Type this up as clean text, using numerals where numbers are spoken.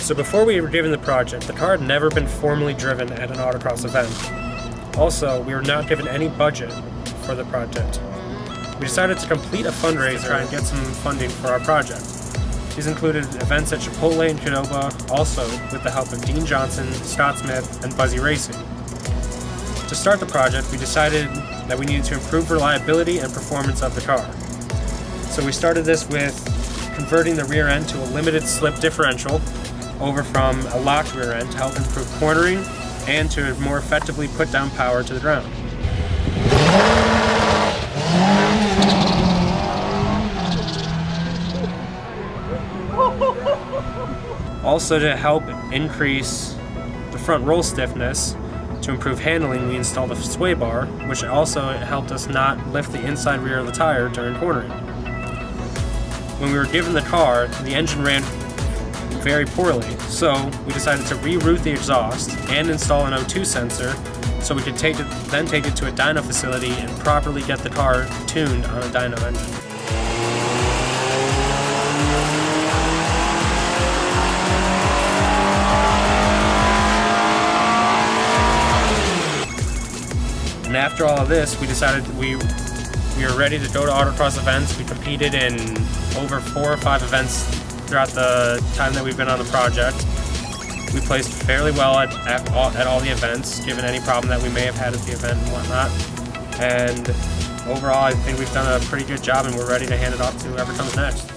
So before we were given the project, the car had never been formally driven at an autocross event. Also, we were not given any budget for the project. We decided to complete a fundraiser to try and get some funding for our project. These included events at Chipotle and Qdoba, also with the help of Dean Johnson, Scott Smith, and Buzzy Racing. To start the project, we decided that we needed to improve reliability and performance of the car. So we started this with converting the rear end to a limited slip differential over from a locked rear end to help improve cornering and to more effectively put down power to the ground. Also, to help increase the front roll stiffness, to improve handling, we installed a sway bar, which also helped us not lift the inside rear of the tire during cornering. When we were given the car, the engine ran very poorly, so we decided to reroute the exhaust and install an O2 sensor so we could then take it to a dyno facility and properly get the car tuned on a dyno engine. And after all of this, we decided we were ready to go to autocross events. We competed in over 4 or 5 events throughout the time that we've been on the project. We placed fairly well at all the events, given any problem that we may have had at the event and whatnot. And overall, I think we've done a pretty good job, and we're ready to hand it off to whoever comes next.